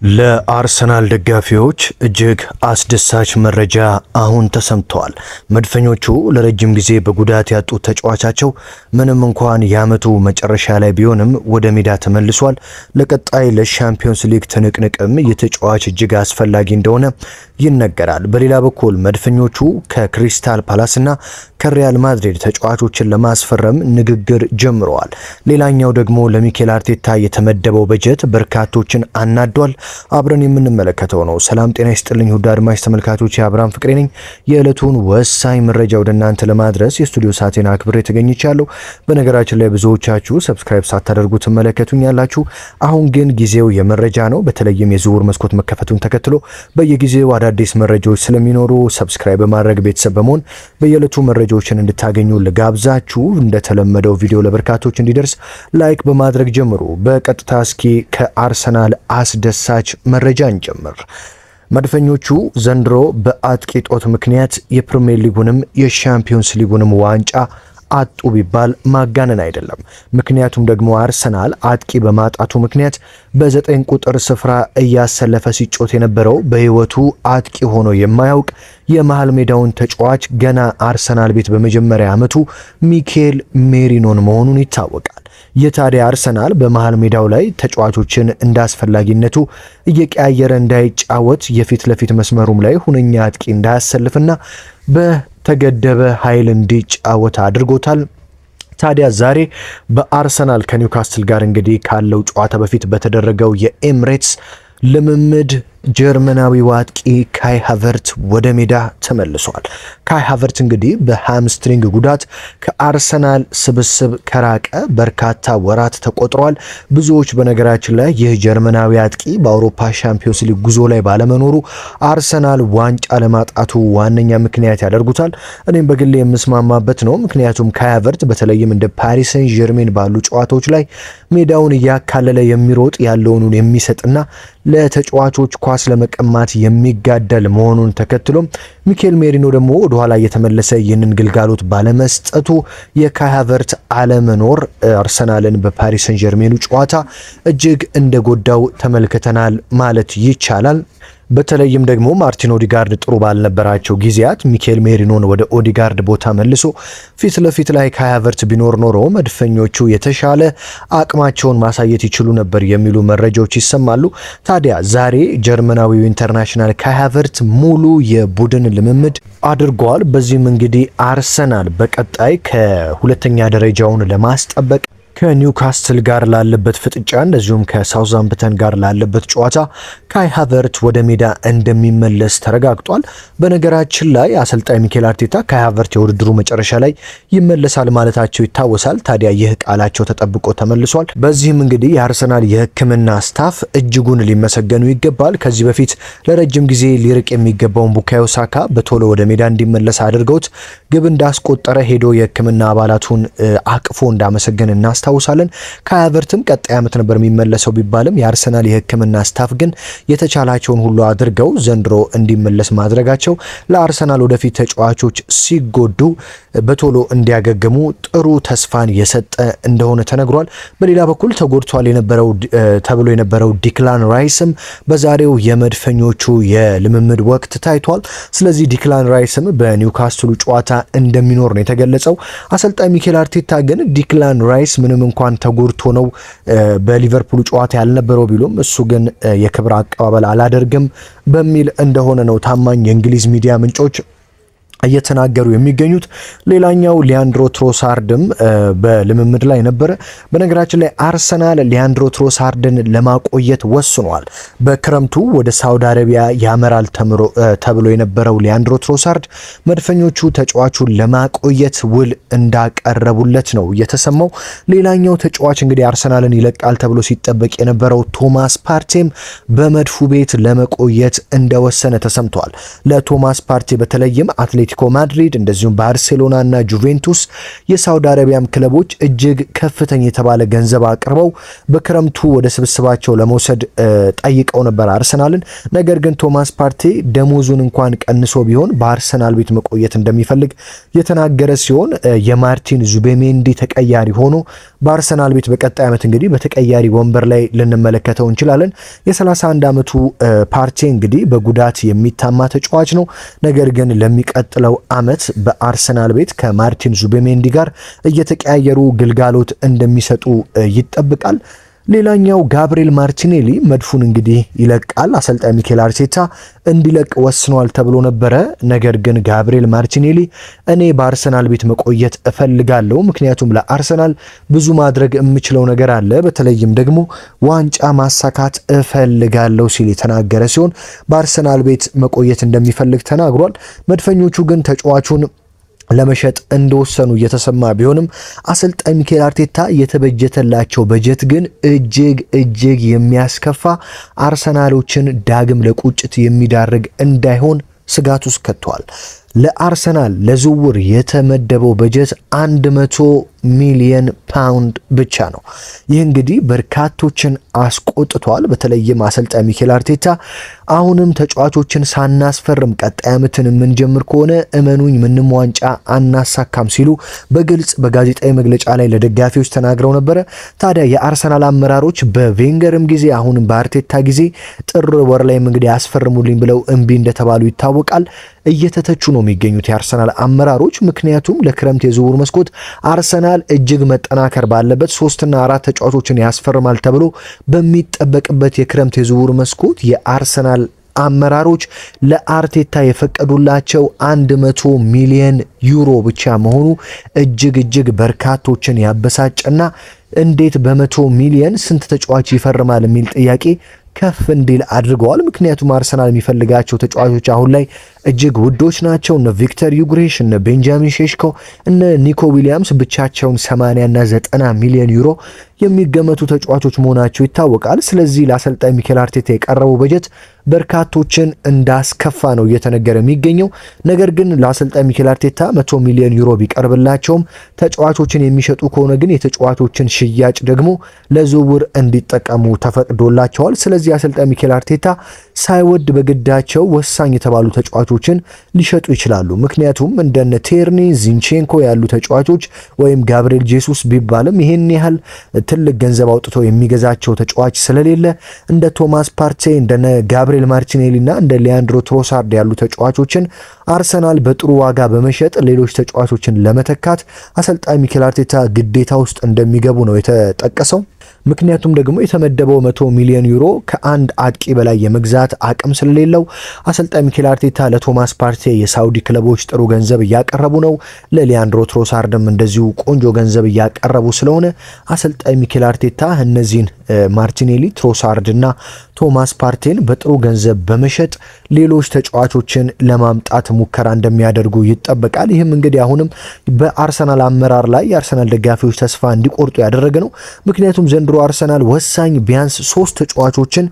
ለአርሰናል ደጋፊዎች እጅግ አስደሳች መረጃ አሁን ተሰምተዋል። መድፈኞቹ ለረጅም ጊዜ በጉዳት ያጡት ተጫዋቻቸው ምንም እንኳን የዓመቱ መጨረሻ ላይ ቢሆንም ወደ ሜዳ ተመልሷል። ለቀጣይ ለሻምፒዮንስ ሊግ ትንቅንቅም የተጫዋች እጅግ አስፈላጊ እንደሆነ ይነገራል። በሌላ በኩል መድፈኞቹ ከክሪስታል ፓላስና ከሪያል ማድሪድ ተጫዋቾችን ለማስፈረም ንግግር ጀምረዋል። ሌላኛው ደግሞ ለሚኬል አርቴታ የተመደበው በጀት በርካቶችን አናዷል። አብረን የምንመለከተው ነው። ሰላም ጤና ይስጥልኝ ውድ አድማጭ ተመልካቾች፣ የአብርሃም ፍቅሬ ነኝ። የዕለቱን ወሳኝ መረጃ ወደ እናንተ ለማድረስ የስቱዲዮ ሰዓቴን አክብሬ ተገኝቻለሁ። በነገራችን ላይ ብዙዎቻችሁ ሰብስክራይብ ሳታደርጉ ትመለከቱኛላችሁ። አሁን ግን ጊዜው የመረጃ ነው። በተለይም የዝውውር መስኮት መከፈቱን ተከትሎ በየጊዜው አዳዲስ መረጃዎች ስለሚኖሩ ሰብስክራይብ በማድረግ ቤተሰብ በመሆን በየዕለቱ መረጃዎችን እንድታገኙ ልጋብዛችሁ። እንደተለመደው ቪዲዮ ለበርካቶች እንዲደርስ ላይክ በማድረግ ጀምሩ። በቀጥታ እስኪ ከአርሰናል አስደሳች መረጃ እንጀምር። መድፈኞቹ ዘንድሮ በአጥቂ ጦት ምክንያት የፕሪሚየር ሊጉንም የሻምፒዮንስ ሊጉንም ዋንጫ አጡ ቢባል ማጋነን አይደለም። ምክንያቱም ደግሞ አርሰናል አጥቂ በማጣቱ ምክንያት በ9 ቁጥር ስፍራ እያሰለፈ ሲጮት የነበረው በህይወቱ አጥቂ ሆኖ የማያውቅ የመሃል ሜዳውን ተጫዋች ገና አርሰናል ቤት በመጀመሪያ ዓመቱ ሚኬል ሜሪኖን መሆኑን ይታወቃል። የታዲያ አርሰናል በመሃል ሜዳው ላይ ተጫዋቾችን እንዳስፈላጊነቱ እየቀያየረ እንዳይጫወት የፊት ለፊት መስመሩም ላይ ሁነኛ አጥቂ እንዳያሰልፍና በተገደበ ኃይል እንዲጫወት አድርጎታል። ታዲያ ዛሬ በአርሰናል ከኒውካስትል ጋር እንግዲህ ካለው ጨዋታ በፊት በተደረገው የኤምሬትስ ልምምድ ጀርመናዊው አጥቂ ካይ ሃቨርት ወደ ሜዳ ተመልሷል። ካይ ሃቨርት እንግዲህ በሃምስትሪንግ ጉዳት ከአርሰናል ስብስብ ከራቀ በርካታ ወራት ተቆጥሯል። ብዙዎች በነገራችን ላይ ይህ ጀርመናዊ አጥቂ በአውሮፓ ሻምፒዮንስ ሊግ ጉዞ ላይ ባለመኖሩ አርሰናል ዋንጫ ለማጣቱ ዋነኛ ምክንያት ያደርጉታል። እኔም በግሌ የምስማማበት ነው። ምክንያቱም ካይ ሃቨርት በተለይም እንደ ፓሪስ ሴን ጀርሜን ባሉ ጨዋታዎች ላይ ሜዳውን እያካለለ የሚሮጥ ያለውን የሚሰጥና ለተጫዋቾች ኳስ ለመቀማት የሚጋደል መሆኑን ተከትሎ ሚኬል ሜሪኖ ደግሞ ወደ ኋላ እየተመለሰ ይህንን ግልጋሎት ባለመስጠቱ የካይ ሃቨርት አለመኖር አርሰናልን በፓሪስ ሰን ጀርሜኑ ጨዋታ እጅግ እንደጎዳው ተመልክተናል ማለት ይቻላል። በተለይም ደግሞ ማርቲን ኦዲጋርድ ጥሩ ባልነበራቸው ጊዜያት ሚኬል ሜሪኖን ወደ ኦዲጋርድ ቦታ መልሶ ፊት ለፊት ላይ ካይ ሃቨርት ቢኖር ኖሮ መድፈኞቹ የተሻለ አቅማቸውን ማሳየት ይችሉ ነበር የሚሉ መረጃዎች ይሰማሉ። ታዲያ ዛሬ ጀርመናዊው ኢንተርናሽናል ካይ ሃቨርት ሙሉ የቡድን ልምምድ አድርገዋል። በዚህም እንግዲህ አርሰናል በቀጣይ ከሁለተኛ ደረጃውን ለማስጠበቅ ከኒውካስትል ጋር ላለበት ፍጥጫ እንደዚሁም ከሳውዛምፕተን ጋር ላለበት ጨዋታ ካይ ሃቨርት ወደ ሜዳ እንደሚመለስ ተረጋግጧል። በነገራችን ላይ አሰልጣኝ ሚኬል አርቴታ ካይ ሃቨርት የውድድሩ መጨረሻ ላይ ይመለሳል ማለታቸው ይታወሳል። ታዲያ ይህ ቃላቸው ተጠብቆ ተመልሷል። በዚህም እንግዲህ የአርሰናል የሕክምና ስታፍ እጅጉን ሊመሰገኑ ይገባል። ከዚህ በፊት ለረጅም ጊዜ ሊርቅ የሚገባውን ቡካዮ ሳካ በቶሎ ወደ ሜዳ እንዲመለስ አድርገውት ግብ እንዳስቆጠረ ሄዶ የሕክምና አባላቱን አቅፎ እንዳመሰገን እናስታውሳለን። ካይ ሃቨርትም ቀጣይ ዓመት ነበር የሚመለሰው ቢባልም የአርሰናል የሕክምና ስታፍ ግን የተቻላቸውን ሁሉ አድርገው ዘንድሮ እንዲመለስ ማድረጋቸው ለአርሰናል ወደፊት ተጫዋቾች ሲጎዱ በቶሎ እንዲያገግሙ ጥሩ ተስፋን የሰጠ እንደሆነ ተነግሯል። በሌላ በኩል ተጎድቷል ተብሎ የነበረው ዲክላን ራይስም በዛሬው የመድፈኞቹ የልምምድ ወቅት ታይቷል። ስለዚህ ዲክላን ራይስም በኒውካስትሉ ጨዋታ እንደሚኖር ነው የተገለጸው። አሰልጣኝ ሚኬል አርቴታ ግን ዲክላን ራይስ ምንም እንኳን ተጎድቶ ነው በሊቨርፑል ጨዋታ ያልነበረው ቢሉም እሱ ግን የክብር አቀባበል አላደርግም በሚል እንደሆነ ነው ታማኝ የእንግሊዝ ሚዲያ ምንጮች እየተናገሩ የሚገኙት። ሌላኛው ሊያንድሮ ትሮሳርድም በልምምድ ላይ ነበረ። በነገራችን ላይ አርሰናል ሊያንድሮ ትሮሳርድን ለማቆየት ወስኗል። በክረምቱ ወደ ሳውዲ አረቢያ ያመራል ተብሎ የነበረው ሊያንድሮ ትሮሳርድ መድፈኞቹ ተጫዋቹን ለማቆየት ውል እንዳቀረቡለት ነው የተሰማው። ሌላኛው ተጫዋች እንግዲህ አርሰናልን ይለቃል ተብሎ ሲጠበቅ የነበረው ቶማስ ፓርቴም በመድፉ ቤት ለመቆየት እንደወሰነ ተሰምቷል። ለቶማስ ፓርቴ በተለይም አትሌቲኮ አትሌቲኮ ማድሪድ እንደዚሁም ባርሴሎናና ጁቬንቱስ የሳውዲ አረቢያም ክለቦች እጅግ ከፍተኛ የተባለ ገንዘብ አቅርበው በክረምቱ ወደ ስብስባቸው ለመውሰድ ጠይቀው ነበር አርሰናልን። ነገር ግን ቶማስ ፓርቴ ደሞዙን እንኳን ቀንሶ ቢሆን በአርሰናል ቤት መቆየት እንደሚፈልግ የተናገረ ሲሆን የማርቲን ዙቤሜንዲ ተቀያሪ ሆኖ በአርሰናል ቤት በቀጣይ ዓመት እንግዲህ በተቀያሪ ወንበር ላይ ልንመለከተው እንችላለን። የ31 ዓመቱ ፓርቴ እንግዲህ በጉዳት የሚታማ ተጫዋች ነው። ነገር ግን ለሚቀጥለው ዓመት በአርሰናል ቤት ከማርቲን ዙቤሜንዲ ጋር እየተቀያየሩ ግልጋሎት እንደሚሰጡ ይጠብቃል። ሌላኛው ጋብሪኤል ማርቲኔሊ መድፉን እንግዲህ ይለቃል። አሰልጣኝ ሚኬል አርቴታ እንዲለቅ ወስኗል ተብሎ ነበረ። ነገር ግን ጋብሪኤል ማርቲኔሊ እኔ በአርሰናል ቤት መቆየት እፈልጋለሁ፣ ምክንያቱም ለአርሰናል ብዙ ማድረግ የምችለው ነገር አለ፣ በተለይም ደግሞ ዋንጫ ማሳካት እፈልጋለሁ ሲል የተናገረ ሲሆን በአርሰናል ቤት መቆየት እንደሚፈልግ ተናግሯል። መድፈኞቹ ግን ተጫዋቹን ለመሸጥ እንደወሰኑ እየተሰማ ቢሆንም አሰልጣኝ ሚኬል አርቴታ የተበጀተላቸው በጀት ግን እጅግ የሚያስከፋ አርሰናሎችን ዳግም ለቁጭት የሚዳርግ እንዳይሆን ስጋት ውስጥ ከቷል። ለአርሰናል ለዝውውር የተመደበው በጀት 100 ሚሊዮን ፓውንድ ብቻ ነው። ይህ እንግዲህ በርካቶችን አስቆጥቷል። በተለይም አሰልጣኝ ሚኬል አርቴታ አሁንም ተጫዋቾችን ሳናስፈርም ቀጣይ ዓመትን የምንጀምር ከሆነ እመኑኝ ምንም ዋንጫ አናሳካም ሲሉ በግልጽ በጋዜጣዊ መግለጫ ላይ ለደጋፊዎች ተናግረው ነበረ። ታዲያ የአርሰናል አመራሮች በቬንገርም ጊዜ አሁንም በአርቴታ ጊዜ ጥር ወር ላይም እንግዲህ ያስፈርሙልኝ ብለው እምቢ እንደተባሉ ይታወቃል። እየተተቹ ነው የሚገኙት የአርሰናል አመራሮች። ምክንያቱም ለክረምት የዝውውር መስኮት አርሰናል እጅግ መጠናከር ባለበት 3 እና 4 ተጫዋቾችን ያስፈርማል ተብሎ በሚጠበቅበት የክረምት የዝውውር መስኮት የአርሰናል አመራሮች ለአርቴታ የፈቀዱላቸው 100 ሚሊዮን ዩሮ ብቻ መሆኑ እጅግ በርካቶችን ያበሳጨና እንዴት በ100 ሚሊዮን ስንት ተጫዋች ይፈርማል የሚል ጥያቄ ከፍ እንዲል አድርገዋል። ምክንያቱም አርሰናል የሚፈልጋቸው ተጫዋቾች አሁን ላይ እጅግ ውዶች ናቸው። እነ ቪክተር ዩግሬሽ፣ እነ ቤንጃሚን ሼሽኮ፣ እነ ኒኮ ዊሊያምስ ብቻቸውን 80 እና 90 ሚሊዮን ዩሮ የሚገመቱ ተጫዋቾች መሆናቸው ይታወቃል። ስለዚህ ለአሰልጣኝ ሚኬል አርቴታ የቀረበው በጀት በርካቶችን እንዳስከፋ ነው እየተነገረ የሚገኘው። ነገር ግን ለአሰልጣኝ ሚኬል አርቴታ 100 ሚሊዮን ዩሮ ቢቀርብላቸውም ተጫዋቾችን የሚሸጡ ከሆነ ግን የተጫዋቾችን ሽያጭ ደግሞ ለዝውውር እንዲጠቀሙ ተፈቅዶላቸዋል። ስለዚህ አሰልጣኝ ሚኬል አርቴታ ሳይወድ በግዳቸው ወሳኝ የተባሉ ተጫዋቾችን ሊሸጡ ይችላሉ። ምክንያቱም እንደነ ቴርኒ፣ ዚንቼንኮ ያሉ ተጫዋቾች ወይም ጋብሪኤል ጄሱስ ቢባልም ይሄን ያህል ትልቅ ገንዘብ አውጥቶ የሚገዛቸው ተጫዋች ስለሌለ እንደ ቶማስ ፓርቴ፣ እንደነ ጋብሪኤል ማርቲኔሊ እና እንደ ሊያንድሮ ትሮሳርድ ያሉ ተጫዋቾችን አርሰናል በጥሩ ዋጋ በመሸጥ ሌሎች ተጫዋቾችን ለመተካት አሰልጣኝ ሚኬል አርቴታ ግዴታ ውስጥ እንደሚገቡ ነው የተጠቀሰው። ምክንያቱም ደግሞ የተመደበው 100 ሚሊዮን ዩሮ ከአንድ አጥቂ በላይ የመግዛት አቅም ስለሌለው አሰልጣኝ ሚኬል አርቴታ ለቶማስ ፓርቴ የሳውዲ ክለቦች ጥሩ ገንዘብ እያቀረቡ ነው። ለሊያንድሮ ትሮሳርድም እንደዚሁ ቆንጆ ገንዘብ እያቀረቡ ስለሆነ አሰልጣኝ ሚኬል አርቴታ እነዚህን ማርቲኔሊ፣ ትሮሳርድ እና ቶማስ ፓርቴን በጥሩ ገንዘብ በመሸጥ ሌሎች ተጫዋቾችን ለማምጣት ሙከራ እንደሚያደርጉ ይጠበቃል። ይህም እንግዲህ አሁንም በአርሰናል አመራር ላይ የአርሰናል ደጋፊዎች ተስፋ እንዲቆርጡ ያደረገ ነው። ምክንያቱም ዘንድሮ አርሰናል ወሳኝ ቢያንስ 3 ተጫዋቾችን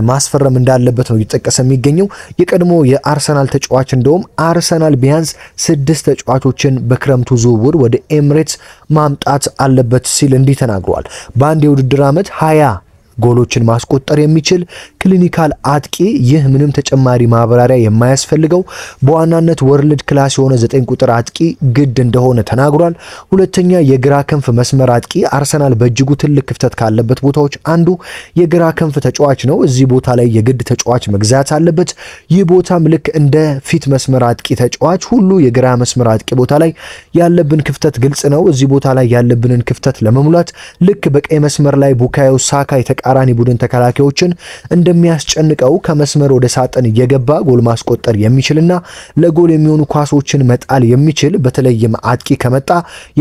ማስፈረም እንዳለበት ነው እየተጠቀሰ የሚገኘው። የቀድሞ የአርሰናል ተጫዋች እንደውም አርሰናል ቢያንስ 6 ተጫዋቾችን በክረምቱ ዝውውር ወደ ኤምሬትስ ማምጣት አለበት ሲል እንዲህ ተናግሯል። በአንድ የውድድር ዓመት 20 ጎሎችን ማስቆጠር የሚችል ክሊኒካል አጥቂ፣ ይህ ምንም ተጨማሪ ማብራሪያ የማያስፈልገው በዋናነት ወርልድ ክላስ የሆነ 9 ቁጥር አጥቂ ግድ እንደሆነ ተናግሯል። ሁለተኛ የግራ ክንፍ መስመር አጥቂ፣ አርሰናል በእጅጉ ትልቅ ክፍተት ካለበት ቦታዎች አንዱ የግራ ክንፍ ተጫዋች ነው። እዚህ ቦታ ላይ የግድ ተጫዋች መግዛት አለበት። ይህ ቦታም ልክ እንደ ፊት መስመር አጥቂ ተጫዋች ሁሉ የግራ መስመር አጥቂ ቦታ ላይ ያለብን ክፍተት ግልጽ ነው። እዚህ ቦታ ላይ ያለብንን ክፍተት ለመሙላት ልክ በቀይ መስመር ላይ ቡካዮ ሳካ ቃራኒ ቡድን ተከላካዮችን እንደሚያስጨንቀው ከመስመር ወደ ሳጥን እየገባ ጎል ማስቆጠር የሚችልና ለጎል የሚሆኑ ኳሶችን መጣል የሚችል በተለይም አጥቂ ከመጣ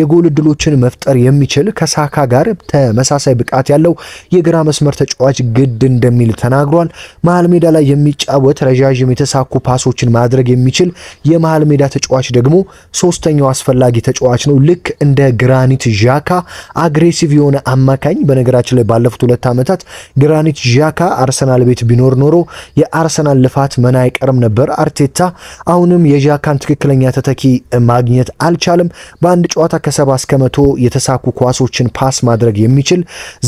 የጎል እድሎችን መፍጠር የሚችል ከሳካ ጋር ተመሳሳይ ብቃት ያለው የግራ መስመር ተጫዋች ግድ እንደሚል ተናግሯል። መሃል ሜዳ ላይ የሚጫወት ረዣዥም የተሳኩ ፓሶችን ማድረግ የሚችል የመሃል ሜዳ ተጫዋች ደግሞ ሶስተኛው አስፈላጊ ተጫዋች ነው። ልክ እንደ ግራኒት ዣካ አግሬሲቭ የሆነ አማካኝ። በነገራችን ላይ ባለፉት 2 ዓመታት ግራኒት ዣካ አርሰናል ባለቤት ቢኖር ኖሮ የአርሰናል ልፋት መና አይቀርም ነበር። አርቴታ አሁንም የዣካን ትክክለኛ ተተኪ ማግኘት አልቻለም። በአንድ ጨዋታ ከ70 እስከ 100 የተሳኩ ኳሶችን ፓስ ማድረግ የሚችል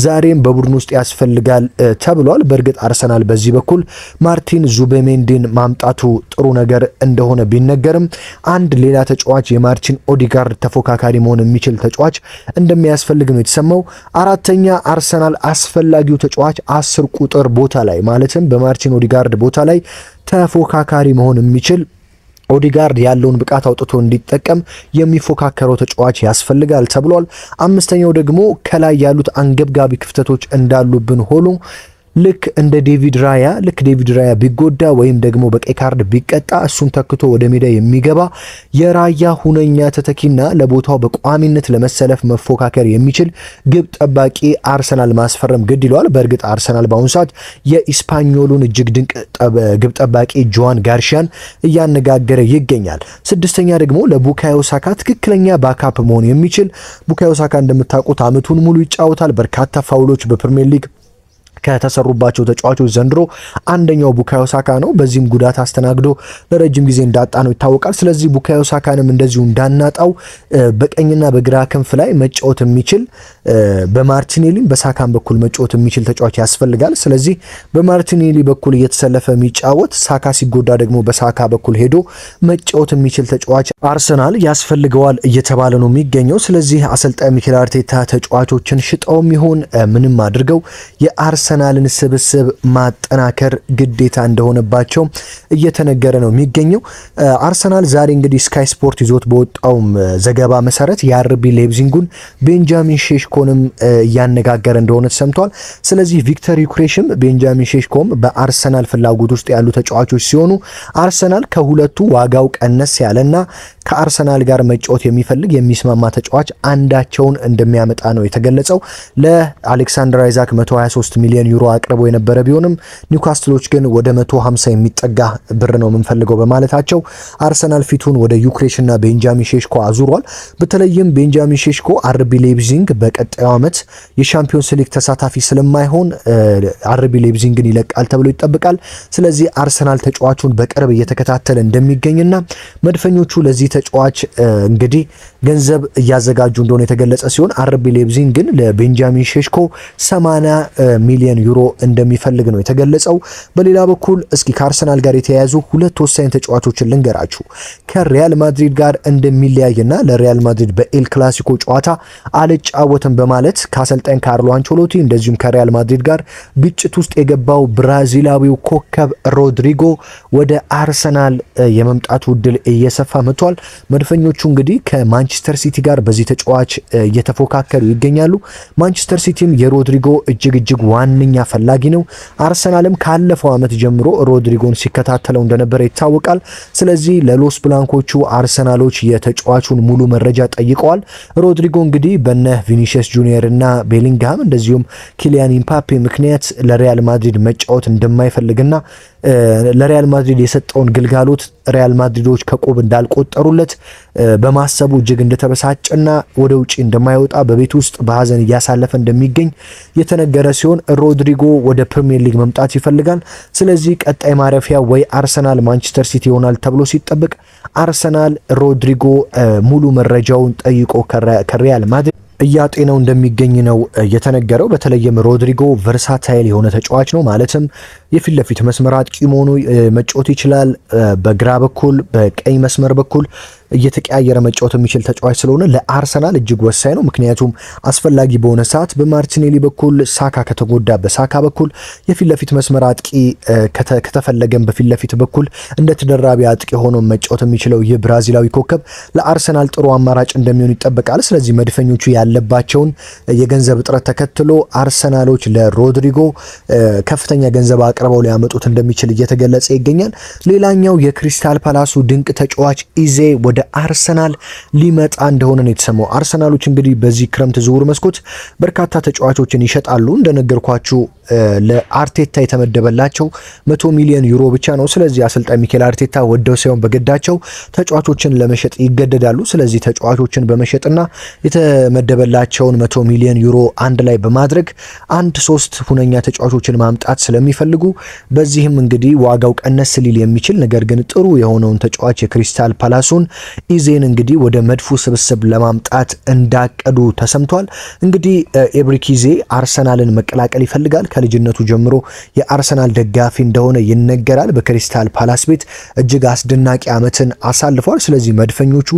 ዛሬም በቡድን ውስጥ ያስፈልጋል ተብሏል። በእርግጥ አርሰናል በዚህ በኩል ማርቲን ዙቤሜንዲን ማምጣቱ ጥሩ ነገር እንደሆነ ቢነገርም አንድ ሌላ ተጫዋች የማርቲን ኦዲጋርድ ተፎካካሪ መሆን የሚችል ተጫዋች እንደሚያስፈልግ ነው የተሰማው። አራተኛ አርሰናል አስፈላጊው ተጫዋች 10 ቁጥር ቦታ ላይ ማለትም በማርቲን ኦዲጋርድ ቦታ ላይ ተፎካካሪ መሆን የሚችል ኦዲጋርድ ያለውን ብቃት አውጥቶ እንዲጠቀም የሚፎካከረው ተጫዋች ያስፈልጋል ተብሏል። አምስተኛው ደግሞ ከላይ ያሉት አንገብጋቢ ክፍተቶች እንዳሉብን ሆኖ ልክ ዴቪድ ራያ ቢጎዳ ወይም ደግሞ በቀይ ካርድ ቢቀጣ እሱን ተክቶ ወደ ሜዳ የሚገባ የራያ ሁነኛ ተተኪና ለቦታው በቋሚነት ለመሰለፍ መፎካከር የሚችል ግብ ጠባቂ አርሰናል ማስፈረም ግድ ይለዋል። በእርግጥ አርሰናል በአሁኑ ሰዓት የኢስፓኞሉን እጅግ ድንቅ ግብ ጠባቂ ጆዋን ጋርሺያን እያነጋገረ ይገኛል። ስድስተኛ ደግሞ ለቡካዮ ሳካ ትክክለኛ ባካፕ መሆን የሚችል ቡካዮ ሳካ እንደምታውቁት ዓመቱን ሙሉ ይጫወታል። በርካታ ፋውሎች በፕሪሚየር ሊግ ከተሰሩባቸው ተጫዋቾች ዘንድሮ አንደኛው ቡካዮ ሳካ ነው። በዚህም ጉዳት አስተናግዶ ለረጅም ጊዜ እንዳጣ ነው ይታወቃል። ስለዚህ ቡካዮ ሳካንም እንደዚሁ እንዳናጣው በቀኝና በግራ ክንፍ ላይ መጫወት የሚችል በማርቲኔሊም በሳካም በኩል መጫወት የሚችል ተጫዋች ያስፈልጋል። ስለዚህ በማርቲኔሊ በኩል እየተሰለፈ የሚጫወት ሳካ ሲጎዳ ደግሞ በሳካ በኩል ሄዶ መጫወት የሚችል ተጫዋች አርሰናል ያስፈልገዋል እየተባለ ነው የሚገኘው። ስለዚህ አሰልጣኝ ሚኬል አርቴታ ተጫዋቾችን ሽጠውም ይሆን ምንም አድርገው የአርሰናልን ስብስብ ማጠናከር ግዴታ እንደሆነባቸው እየተነገረ ነው የሚገኘው። አርሰናል ዛሬ እንግዲህ ስካይ ስፖርት ይዞት በወጣው ዘገባ መሰረት የአርቢ ሌፕዚንጉን ቤንጃሚን ሼሽኮንም እያነጋገረ እንደሆነ ተሰምቷል። ስለዚህ ቪክተር ዩክሬሽም ቤንጃሚን ሼሽኮም በአርሰናል ፍላጎት ውስጥ ያሉ ተጫዋቾች ሲሆኑ አርሰናል ከሁለቱ ዋጋው ቀነስ ያለና ከአርሰናል ጋር መጫወት የሚፈልግ የሚስማማ ተጫዋች አንዳቸውን እንደሚያመጣ ነው የተገለጸው። ለአሌክሳንደር አይዛክ 123 ሚሊዮን ዩሮ አቅርቦ የነበረ ቢሆንም ኒውካስትሎች ግን ወደ 150 የሚጠጋ ብር ነው የምንፈልገው በማለታቸው አርሰናል ፊቱን ወደ ዩክሬሽና ቤንጃሚን ሼሽኮ አዙሯል። በተለይም ቤንጃሚን ሼሽኮ አርቢ ሌፕዚንግ በቀጣዩ ዓመት የሻምፒዮንስ ሊግ ተሳታፊ ስለማይሆን አርቢ ሌፕዚንግን ይለቃል ተብሎ ይጠበቃል። ስለዚህ አርሰናል ተጫዋቹን በቅርብ እየተከታተለ እንደሚገኝና መድፈኞቹ ለዚህ ተጫዋች እንግዲህ ገንዘብ እያዘጋጁ እንደሆነ የተገለጸ ሲሆን አርቢ ሌፕዚንግ ግን ለቤንጃሚን ሼሽኮ 80 ሚሊዮን ዩሮ እንደሚፈልግ ነው የተገለጸው። በሌላ በኩል እስኪ ከአርሰናል ጋር የተያያዙ ሁለት ወሳኝ ተጫዋቾችን ልንገራችሁ። ከሪያል ማድሪድ ጋር እንደሚለያይና ለሪያል ማድሪድ በኤል ክላሲኮ ጨዋታ አልጫወትም በማለት ከአሰልጣኝ ካርሎ አንቸሎቲ እንደዚሁም ከሪያል ማድሪድ ጋር ግጭት ውስጥ የገባው ብራዚላዊው ኮከብ ሮድሪጎ ወደ አርሰናል የመምጣቱ ዕድል እየሰፋ መጥቷል። መድፈኞቹ እንግዲህ ከማንቸስተር ሲቲ ጋር በዚህ ተጫዋች እየተፎካከሩ ይገኛሉ። ማንቸስተር ሲቲም የሮድሪጎ እጅግ ዋነኛ ፈላጊ ነው። አርሰናልም ካለፈው ዓመት ጀምሮ ሮድሪጎን ሲከታተለው እንደነበረ ይታወቃል። ስለዚህ ለሎስ ብላንኮቹ አርሰናሎች የተጫዋቹን ሙሉ መረጃ ጠይቀዋል። ሮድሪጎ እንግዲህ በነ ቪኒሲየስ ጁኒየር እና ቤሊንግሃም እንደዚሁም ኪሊያን ኢምፓፔ ምክንያት ለሪያል ማድሪድ መጫወት እንደማይፈልግና ለሪያል ማድሪድ የሰጠውን ግልጋሎት ሪያል ማድሪዶች ከቆብ እንዳልቆጠሩለት በማሰቡ እጅግ እንደተበሳጨና ወደ ውጪ እንደማይወጣ በቤት ውስጥ በሀዘን እያሳለፈ እንደሚገኝ የተነገረ ሲሆን ሮድሪጎ ወደ ፕሪሚየር ሊግ መምጣት ይፈልጋል። ስለዚህ ቀጣይ ማረፊያ ወይ አርሰናል፣ ማንቸስተር ሲቲ ይሆናል ተብሎ ሲጠበቅ አርሰናል ሮድሪጎ ሙሉ መረጃውን ጠይቆ ከሪያል ማድሪድ እያጤነው እንደሚገኝ ነው የተነገረው። በተለይም ሮድሪጎ ቨርሳታይል የሆነ ተጫዋች ነው። ማለትም የፊት ለፊት መስመር አጥቂ መሆኑ መጫወት ይችላል። በግራ በኩል በቀኝ መስመር በኩል እየተቀያየረ መጫወት የሚችል ተጫዋች ስለሆነ ለአርሰናል እጅግ ወሳኝ ነው። ምክንያቱም አስፈላጊ በሆነ ሰዓት በማርቲኔሊ በኩል ሳካ ከተጎዳ በሳካ በኩል የፊት ለፊት መስመር አጥቂ ከተፈለገም በፊት ለፊት በኩል እንደ ተደራቢ አጥቂ ሆኖ መጫወት የሚችለው ይህ ብራዚላዊ ኮከብ ለአርሰናል ጥሩ አማራጭ እንደሚሆን ይጠበቃል። ስለዚህ መድፈኞቹ ያለባቸውን የገንዘብ እጥረት ተከትሎ አርሰናሎች ለሮድሪጎ ከፍተኛ ገንዘብ አቅርበው ሊያመጡት እንደሚችል እየተገለጸ ይገኛል። ሌላኛው የክሪስታል ፓላሱ ድንቅ ተጫዋች ኢዜ ወደ አርሰናል ሊመጣ እንደሆነ ነው የተሰማው። አርሰናሎች እንግዲህ በዚህ ክረምት ዝውውር መስኮት በርካታ ተጫዋቾችን ይሸጣሉ። እንደነገርኳችሁ ለአርቴታ የተመደበላቸው 100 ሚሊዮን ዩሮ ብቻ ነው። ስለዚህ አሰልጣኝ ሚኬል አርቴታ ወደው ሳይሆን በግዳቸው ተጫዋቾችን ለመሸጥ ይገደዳሉ። ስለዚህ ተጫዋቾችን በመሸጥና የተመደበላቸውን 100 ሚሊዮን ዩሮ አንድ ላይ በማድረግ 3 ሁነኛ ተጫዋቾችን ማምጣት ስለሚፈልጉ በዚህም እንግዲህ ዋጋው ቀነስ ሊል የሚችል ነገር ግን ጥሩ የሆነውን ተጫዋች የክሪስታል ፓላሱን ኢዜን እንግዲህ ወደ መድፉ ስብስብ ለማምጣት እንዳቀዱ ተሰምቷል። እንግዲህ ኤብሪክ ኢዜ አርሰናልን መቀላቀል ይፈልጋል። ከልጅነቱ ጀምሮ የአርሰናል ደጋፊ እንደሆነ ይነገራል። በክሪስታል ፓላስ ቤት እጅግ አስደናቂ ዓመትን አሳልፏል። ስለዚህ መድፈኞቹ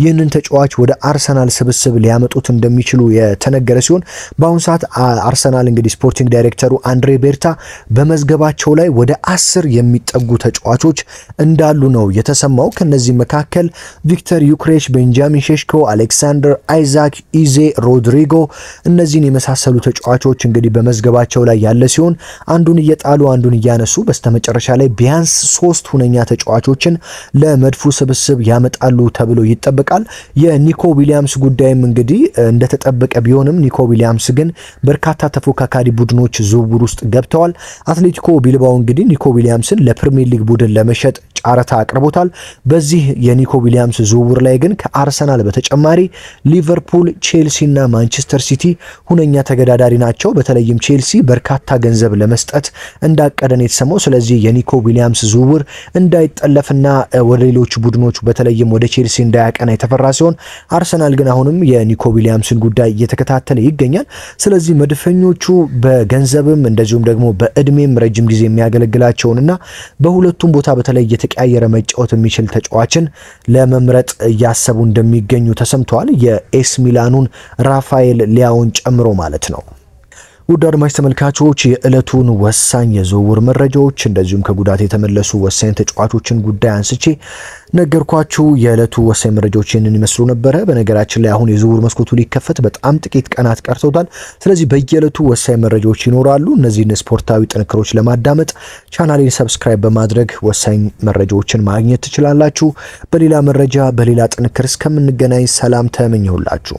ይህንን ተጫዋች ወደ አርሰናል ስብስብ ሊያመጡት እንደሚችሉ የተነገረ ሲሆን በአሁኑ ሰዓት አርሰናል እንግዲህ ስፖርቲንግ ዳይሬክተሩ አንድሬ ቤርታ በመዝገባቸው ላይ ወደ 10 የሚጠጉ ተጫዋቾች እንዳሉ ነው የተሰማው። ከነዚህ መካከል ቪክተር ዩክሬሽ፣ ቤንጃሚን ሼሽኮ፣ አሌክሳንደር አይዛክ፣ ኢዜ፣ ሮድሪጎ እነዚህን የመሳሰሉ ተጫዋቾች እንግዲህ በመዝገባቸው ላይ ያለ ሲሆን አንዱን እየጣሉ አንዱን እያነሱ በስተመጨረሻ ላይ ቢያንስ 3 ሁነኛ ተጫዋቾችን ለመድፉ ስብስብ ያመጣሉ ተብሎ ይጠበቃል። የኒኮ ዊሊያምስ ጉዳይም እንግዲህ እንደተጠበቀ ቢሆንም ኒኮ ዊሊያምስ ግን በርካታ ተፎካካሪ ቡድኖች ዝውውር ውስጥ ገብተዋል። አትሌቲኮ ቢልባኦ እንግዲህ ኒኮ ዊሊያምስን ለፕሪሚየር ሊግ ቡድን ለመሸጥ ጨረታ አቅርቦታል። በዚህ የኒኮ ዊሊያምስ ዝውውር ላይ ግን ከአርሰናል በተጨማሪ ሊቨርፑል፣ ቼልሲ እና ማንቸስተር ሲቲ ሁነኛ ተገዳዳሪ ናቸው። በተለይም ቼልሲ በርካታ ገንዘብ ለመስጠት እንዳቀደን የተሰማው። ስለዚህ የኒኮ ዊሊያምስ ዝውውር እንዳይጠለፍና ወደ ሌሎች ቡድኖች በተለይም ወደ ቼልሲ እንዳያቀና የተፈራ ሲሆን አርሰናል ግን አሁንም የኒኮ ዊሊያምስን ጉዳይ እየተከታተለ ይገኛል። ስለዚህ መድፈኞቹ በገንዘብም እንደዚሁም ደግሞ በእድሜም ረጅም ጊዜ የሚያገለግላቸውንና በሁለቱም ቦታ በተለይ የተቀያየረ መጫወት የሚችል ተጫዋችን ለመምረጥ እያሰቡ እንደሚገኙ ተሰምተዋል። የኤስ ሚላኑን ራፋኤል ሊያውን ጨምሮ ማለት ነው። ውድ አድማጭ ተመልካቾች የዕለቱን ወሳኝ የዝውውር መረጃዎች እንደዚሁም ከጉዳት የተመለሱ ወሳኝ ተጫዋቾችን ጉዳይ አንስቼ ነገርኳችሁ። የዕለቱ ወሳኝ መረጃዎች ይህንን ይመስሉ ነበረ። በነገራችን ላይ አሁን የዝውውር መስኮቱ ሊከፈት በጣም ጥቂት ቀናት ቀርተውታል። ስለዚህ በየዕለቱ ወሳኝ መረጃዎች ይኖራሉ። እነዚህን ስፖርታዊ ጥንክሮች ለማዳመጥ ቻናሌን ሰብስክራይብ በማድረግ ወሳኝ መረጃዎችን ማግኘት ትችላላችሁ። በሌላ መረጃ በሌላ ጥንክር እስከምንገናኝ ሰላም ተመኘሁላችሁ።